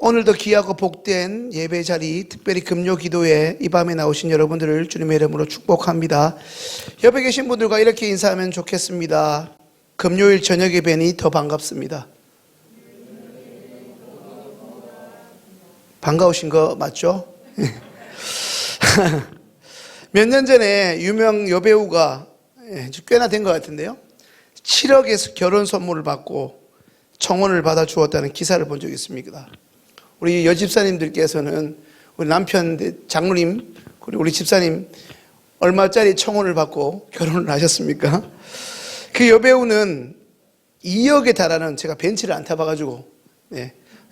오늘도 귀하고 복된 예배 자리, 특별히 금요 기도에 이 밤에 나오신 여러분들을 주님의 이름으로 축복합니다. 옆에 계신 분들과 이렇게 인사하면 좋겠습니다. 금요일 저녁에 뵈니 더 반갑습니다. 반가우신 거 맞죠? 몇 년 전에 유명 여배우가 꽤나 된 것 같은데요, 7억에서 결혼 선물을 받고 청혼을 받아 주었다는 기사를 본 적이 있습니다. 우리 여집사님들께서는 우리 남편 장로님 그리고 우리 집사님 얼마짜리 청혼을 받고 결혼을 하셨습니까? 그 여배우는 2억에 달하는, 제가 벤츠를 안 타봐가지고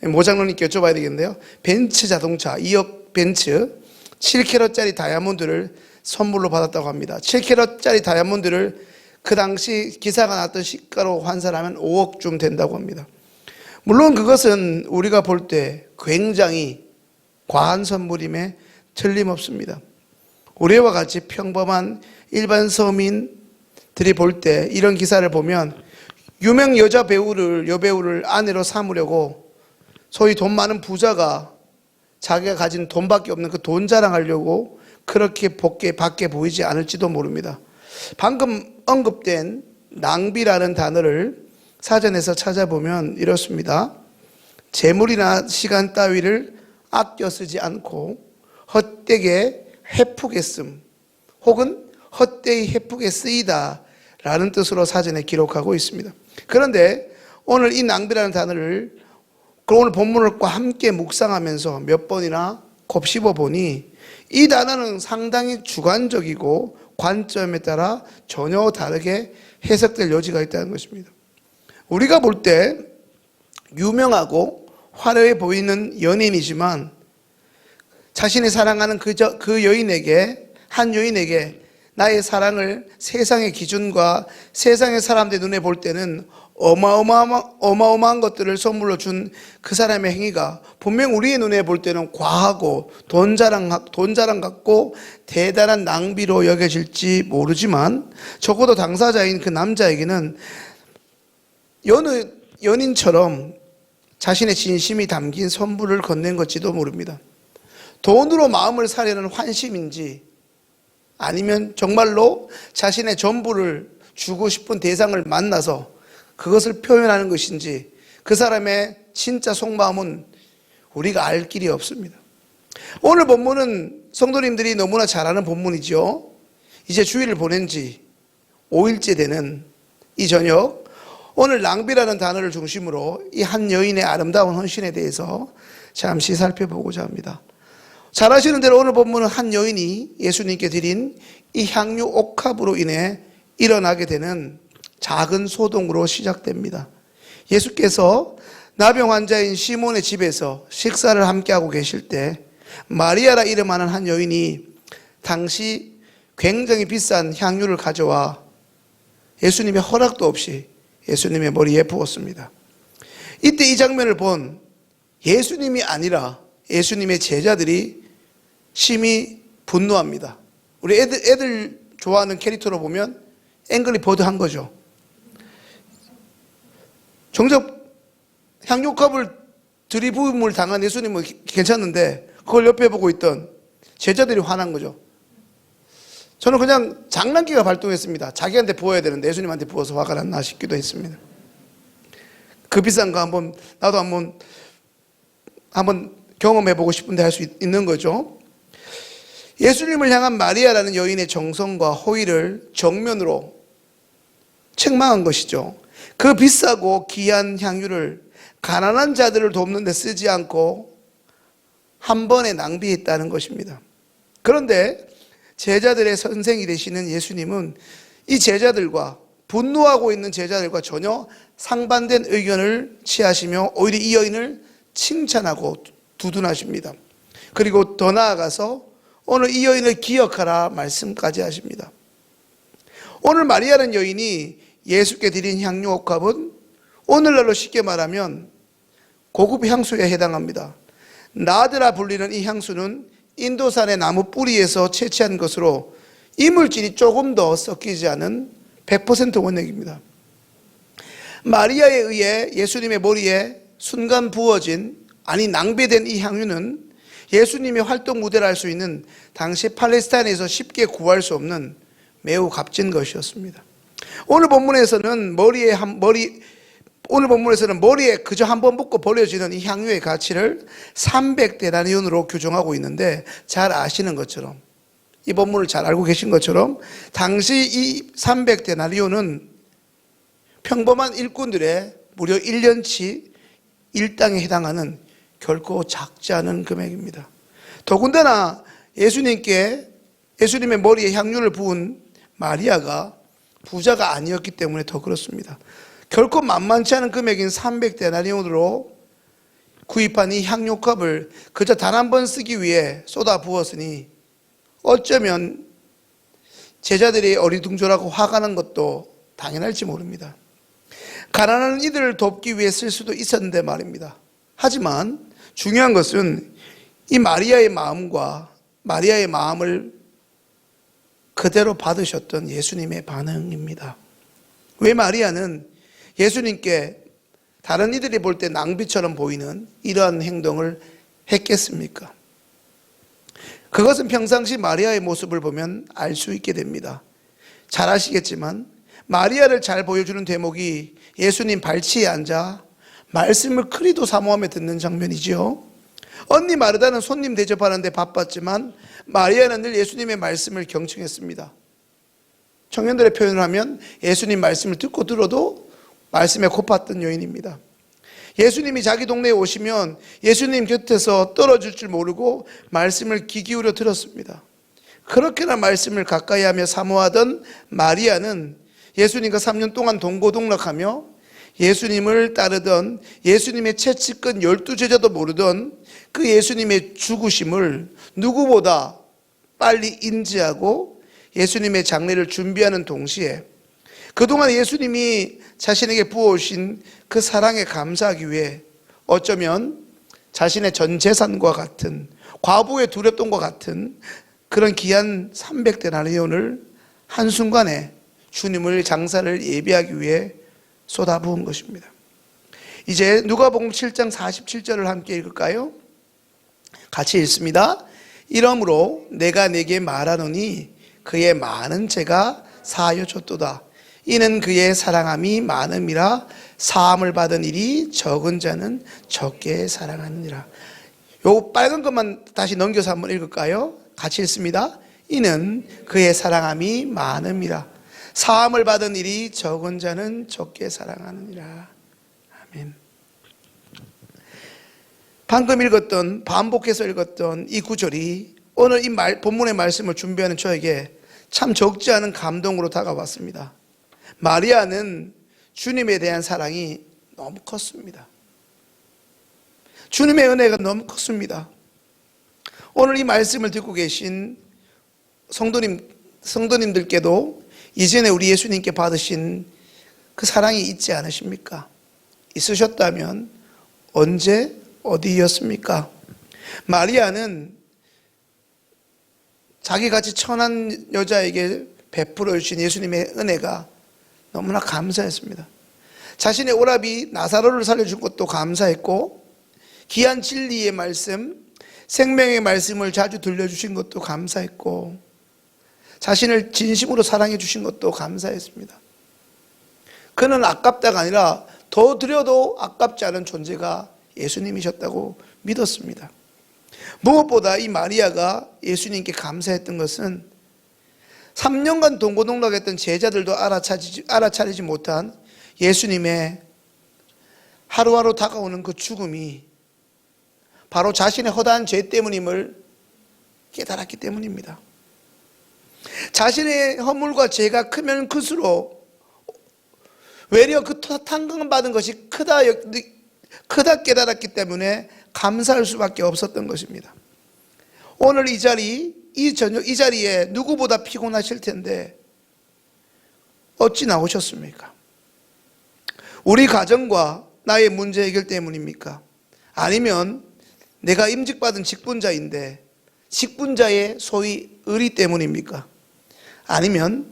모 장로님께 여쭤봐야 되겠는데요, 벤츠 자동차 2억 벤츠 7캐럿짜리 다이아몬드를 선물로 받았다고 합니다. 7캐럿짜리 다이아몬드를 그 당시 기사가 났던 시가로 환산하면 5억쯤 된다고 합니다. 물론 그것은 우리가 볼 때 굉장히 과한 선물임에 틀림없습니다. 우리와 같이 평범한 일반 서민들이 볼 때 이런 기사를 보면 유명 여배우를 아내로 삼으려고 소위 돈 많은 부자가 자기가 가진 돈밖에 없는 그 돈 자랑하려고 그렇게 밖에 보이지 않을지도 모릅니다. 방금 언급된 낭비라는 단어를 사전에서 찾아보면 이렇습니다. 재물이나 시간 따위를 아껴 쓰지 않고 헛되게 헤프게 쓴, 혹은 헛되이 헤프게 쓰이다 라는 뜻으로 사전에 기록하고 있습니다. 그런데 오늘 이 낭비라는 단어를 오늘 본문과 함께 묵상하면서 몇 번이나 곱씹어 보니 이 단어는 상당히 주관적이고 관점에 따라 전혀 다르게 해석될 여지가 있다는 것입니다. 우리가 볼 때 유명하고 화려해 보이는 연인이지만 자신이 사랑하는 그 여인에게, 한 여인에게 나의 사랑을 세상의 기준과 세상의 사람들 눈에 볼 때는 어마어마한 것들을 선물로 준 그 사람의 행위가 분명 우리의 눈에 볼 때는 과하고 돈 자랑 같고 대단한 낭비로 여겨질지 모르지만 적어도 당사자인 그 남자에게는 연인처럼 자신의 진심이 담긴 선물을 건넨 것지도 모릅니다. 돈으로 마음을 사려는 환심인지 아니면 정말로 자신의 전부를 주고 싶은 대상을 만나서 그것을 표현하는 것인지 그 사람의 진짜 속마음은 우리가 알 길이 없습니다. 오늘 본문은 성도님들이 너무나 잘 아는 본문이죠. 이제 주일을 보낸 지 5일째 되는 이 저녁, 오늘 낭비라는 단어를 중심으로 이 한 여인의 아름다운 헌신에 대해서 잠시 살펴보고자 합니다. 잘 아시는 대로 오늘 본문은 한 여인이 예수님께 드린 이 향유 옥합으로 인해 일어나게 되는 작은 소동으로 시작됩니다. 예수께서 나병 환자인 시몬의 집에서 식사를 함께하고 계실 때 마리아라 이름하는 한 여인이 당시 굉장히 비싼 향유를 가져와 예수님의 허락도 없이 예수님의 머리에 부었습니다. 이때 이 장면을 본 예수님이 아니라 예수님의 제자들이 심히 분노합니다. 우리 애들 좋아하는 캐릭터로 보면 앵글리 버드 한 거죠. 정작 향유컵을 들이부음을 당한 예수님은 괜찮은데 그걸 옆에 보고 있던 제자들이 화난 거죠. 저는 그냥 장난기가 발동했습니다. 자기한테 부어야 되는데 예수님한테 부어서 화가 났나 싶기도 했습니다. 그 비싼 거 나도 한번 경험해보고 싶은데 할 수 있는 거죠. 예수님을 향한 마리아라는 여인의 정성과 호의를 정면으로 책망한 것이죠. 그 비싸고 귀한 향유를 가난한 자들을 돕는 데 쓰지 않고 한 번에 낭비했다는 것입니다. 그런데 제자들의 선생이 되시는 예수님은 이 제자들과, 분노하고 있는 제자들과 전혀 상반된 의견을 취하시며 오히려 이 여인을 칭찬하고 두둔하십니다. 그리고 더 나아가서 오늘 이 여인을 기억하라 말씀까지 하십니다. 오늘 마리아라는 여인이 예수께 드린 향유 옥합은 오늘날로 쉽게 말하면 고급 향수에 해당합니다. 나드라 불리는 이 향수는 인도산의 나무 뿌리에서 채취한 것으로 이물질이 조금 더 섞이지 않은 100% 원액입니다. 마리아에 의해 예수님의 머리에 순간 부어진 아니 낭비된 이 향유는 예수님의 활동 무대를 할 수 있는 당시 팔레스타인에서 쉽게 구할 수 없는 매우 값진 것이었습니다. 오늘 본문에서는 머리에 그저 한 번 붓고 버려지는 이 향유의 가치를 300데나리온으로 규정하고 있는데, 잘 아시는 것처럼, 이 본문을 잘 알고 계신 것처럼 당시 이 300데나리온은 평범한 일꾼들의 무려 1년치 일당에 해당하는 결코 작지 않은 금액입니다. 더군다나 예수님의 머리에 향유를 부은 마리아가 부자가 아니었기 때문에 더 그렇습니다. 결코 만만치 않은 금액인 300데나리온으로 구입한 이 향유값을 그저 단 한 번 쓰기 위해 쏟아 부었으니 어쩌면 제자들이 어리둥절하고 화가 난 것도 당연할지 모릅니다. 가난한 이들을 돕기 위해 쓸 수도 있었는데 말입니다. 하지만 중요한 것은 이 마리아의 마음을 그대로 받으셨던 예수님의 반응입니다. 왜 마리아는 예수님께 다른 이들이 볼 때 낭비처럼 보이는 이러한 행동을 했겠습니까? 그것은 평상시 마리아의 모습을 보면 알 수 있게 됩니다. 잘 아시겠지만 마리아를 잘 보여주는 대목이 예수님 발치에 앉아 말씀을 그리도 사모하며 듣는 장면이죠. 언니 마르다는 손님 대접하는데 바빴지만 마리아는 늘 예수님의 말씀을 경청했습니다. 청년들의 표현을 하면 예수님 말씀을 듣고 들어도 말씀에 고팠던 여인입니다. 예수님이 자기 동네에 오시면 예수님 곁에서 떨어질 줄 모르고 말씀을 귀 기울여 들었습니다. 그렇게나 말씀을 가까이 하며 사모하던 마리아는 예수님과 3년 동안 동고동락하며 예수님을 따르던 예수님의 채찍근 12제자도 모르던 그 예수님의 죽으심을 누구보다 빨리 인지하고 예수님의 장례를 준비하는 동시에 그동안 예수님이 자신에게 부어오신 그 사랑에 감사하기 위해 어쩌면 자신의 전 재산과 같은, 과부의 두렵돈과 같은 그런 귀한 300데나리온을 한순간에 주님을 장사를 예비하기 위해 쏟아부은 것입니다. 이제 누가복음 7장 47절을 함께 읽을까요? 같이 읽습니다. 이러므로 내가 네게 말하노니 그의 많은 죄가 사하여 줬도다. 이는 그의 사랑함이 많음이라. 사함을 받은 일이 적은 자는 적게 사랑하느니라. 요 빨간 것만 다시 넘겨서 한번 읽을까요? 같이 읽습니다. 이는 그의 사랑함이 많음이라. 사함을 받은 일이 적은 자는 적게 사랑하느니라. 아멘. 방금 읽었던, 반복해서 읽었던 이 구절이 오늘 이 본문의 말씀을 준비하는 저에게 참 적지 않은 감동으로 다가왔습니다. 마리아는 주님에 대한 사랑이 너무 컸습니다. 주님의 은혜가 너무 컸습니다. 오늘 이 말씀을 듣고 계신 성도님들께도 이전에 우리 예수님께 받으신 그 사랑이 있지 않으십니까? 있으셨다면 언제 어디였습니까? 마리아는 자기같이 천한 여자에게 베풀어 주신 예수님의 은혜가 너무나 감사했습니다. 자신의 오라비 나사로를 살려준 것도 감사했고, 귀한 진리의 말씀, 생명의 말씀을 자주 들려주신 것도 감사했고, 자신을 진심으로 사랑해 주신 것도 감사했습니다. 그는 아깝다가 아니라 더 드려도 아깝지 않은 존재가 예수님이셨다고 믿었습니다. 무엇보다 이 마리아가 예수님께 감사했던 것은 3년간 동고동락했던 제자들도 알아차리지 못한 예수님의 하루하루 다가오는 그 죽음이 바로 자신의 허다한 죄 때문임을 깨달았기 때문입니다. 자신의 허물과 죄가 크면 클수록 외려 그 탕감받은 것이 크다 깨달았기 때문에 감사할 수밖에 없었던 것입니다. 오늘 이 자리에 누구보다 피곤하실 텐데 어찌 나오셨습니까? 우리 가정과 나의 문제 해결 때문입니까? 아니면 내가 임직받은 직분자인데 직분자의 소위 의리 때문입니까? 아니면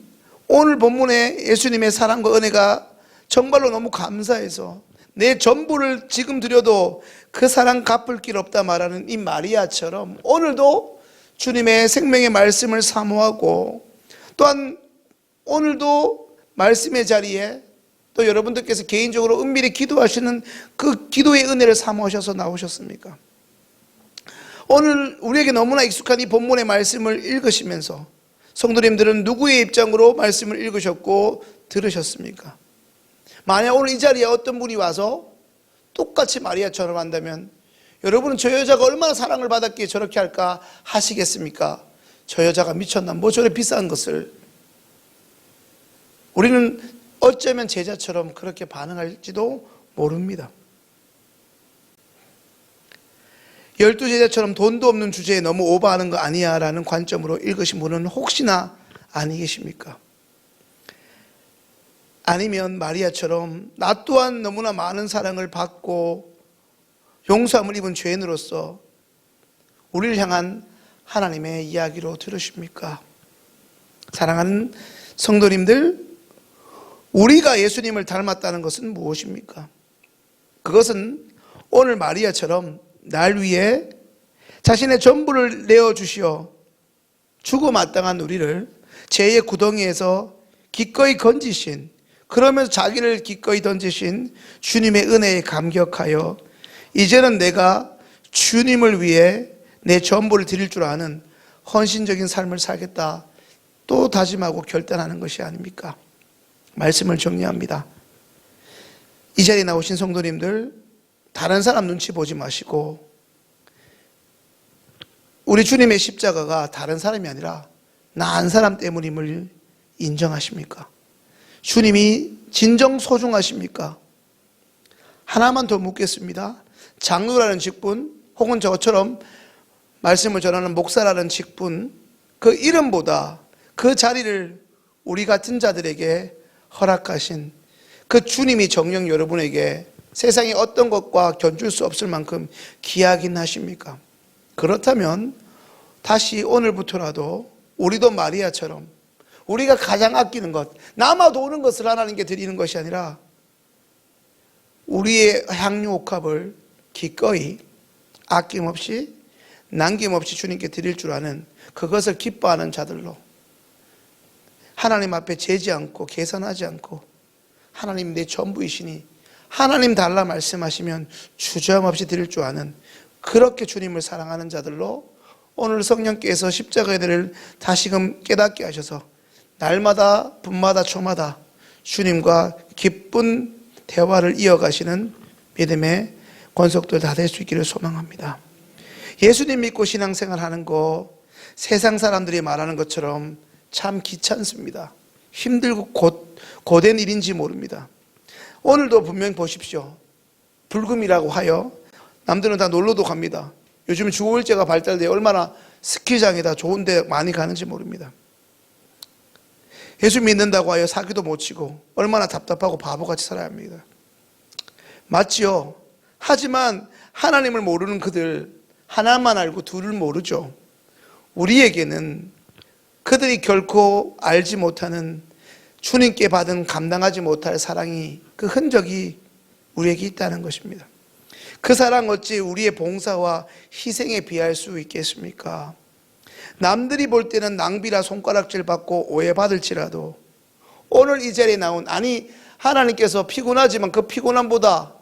오늘 본문에 예수님의 사랑과 은혜가 정말로 너무 감사해서 내 전부를 지금 드려도 그 사랑 갚을 길 없다 말하는 이 마리아처럼 오늘도 주님의 생명의 말씀을 사모하고, 또한 오늘도 말씀의 자리에 또 여러분들께서 개인적으로 은밀히 기도하시는 그 기도의 은혜를 사모하셔서 나오셨습니까? 오늘 우리에게 너무나 익숙한 이 본문의 말씀을 읽으시면서 성도님들은 누구의 입장으로 말씀을 읽으셨고 들으셨습니까? 만약 오늘 이 자리에 어떤 분이 와서 똑같이 마리아처럼 한다면 여러분은 저 여자가 얼마나 사랑을 받았기에 저렇게 할까 하시겠습니까? 저 여자가 미쳤나? 뭐 저래 비싼 것을. 우리는 어쩌면 제자처럼 그렇게 반응할지도 모릅니다. 12제자처럼 돈도 없는 주제에 너무 오버하는 거 아니야 라는 관점으로 읽으신 분은 혹시나 아니 계십니까? 아니면 마리아처럼 나 또한 너무나 많은 사랑을 받고 용서함을 입은 죄인으로서 우리를 향한 하나님의 이야기로 들으십니까? 사랑하는 성도님들, 우리가 예수님을 닮았다는 것은 무엇입니까? 그것은 오늘 마리아처럼 날 위해 자신의 전부를 내어주시어 죽어 마땅한 우리를 죄의 구덩이에서 기꺼이 건지신, 그러면서 자기를 기꺼이 던지신 주님의 은혜에 감격하여 이제는 내가 주님을 위해 내 전부를 드릴 줄 아는 헌신적인 삶을 살겠다 또 다짐하고 결단하는 것이 아닙니까? 말씀을 정리합니다. 이 자리에 나오신 성도님들, 다른 사람 눈치 보지 마시고 우리 주님의 십자가가 다른 사람이 아니라 나 한 사람 때문임을 인정하십니까? 주님이 진정 소중하십니까? 하나만 더 묻겠습니다. 장로라는 직분, 혹은 저처럼 말씀을 전하는 목사라는 직분, 그 이름보다 그 자리를 우리 같은 자들에게 허락하신 그 주님이 정녕 여러분에게 세상의 어떤 것과 견줄 수 없을 만큼 귀하긴 하십니까? 그렇다면 다시 오늘부터라도 우리도 마리아처럼 우리가 가장 아끼는 것, 남아도 오는 것을 하나님께 드리는 것이 아니라 우리의 향유 옥합을 기꺼이 아낌없이 남김없이 주님께 드릴 줄 아는, 그것을 기뻐하는 자들로 하나님 앞에 재지 않고 계산하지 않고 하나님 내 전부이시니 하나님 달라 말씀하시면 주저함 없이 드릴 줄 아는, 그렇게 주님을 사랑하는 자들로 오늘 성령께서 십자가의 대를 다시금 깨닫게 하셔서 날마다 분마다 초마다 주님과 기쁜 대화를 이어가시는 믿음의 권속들 다 될 수 있기를 소망합니다. 예수님 믿고 신앙생활하는 거 세상 사람들이 말하는 것처럼 참 귀찮습니다. 힘들고 고된 일인지 모릅니다. 오늘도 분명히 보십시오. 불금이라고 하여 남들은 다 놀러도 갑니다. 요즘 주일제가 발달되어 얼마나 스키장에다 좋은 데 많이 가는지 모릅니다. 예수 믿는다고 하여 사기도 못 치고 얼마나 답답하고 바보같이 살아야 합니다. 맞지요? 하지만 하나님을 모르는 그들, 하나만 알고 둘을 모르죠. 우리에게는 그들이 결코 알지 못하는 주님께 받은 감당하지 못할 사랑이, 그 흔적이 우리에게 있다는 것입니다. 그 사랑 어찌 우리의 봉사와 희생에 비할 수 있겠습니까? 남들이 볼 때는 낭비라 손가락질 받고 오해받을지라도 오늘 이 자리에 나온, 아니 하나님께서 피곤하지만 그 피곤함보다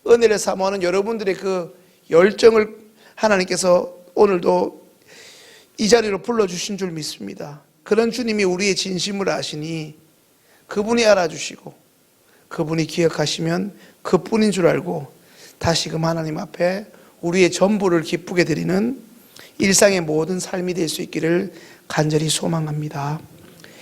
은혜를 사모하는 여러분들의 그 열정을 하나님께서 오늘도 이 자리로 불러주신 줄 믿습니다. 그런 주님이 우리의 진심을 아시니 그분이 알아주시고 그분이 기억하시면 그뿐인 줄 알고 다시금 하나님 앞에 우리의 전부를 기쁘게 드리는 일상의 모든 삶이 될 수 있기를 간절히 소망합니다.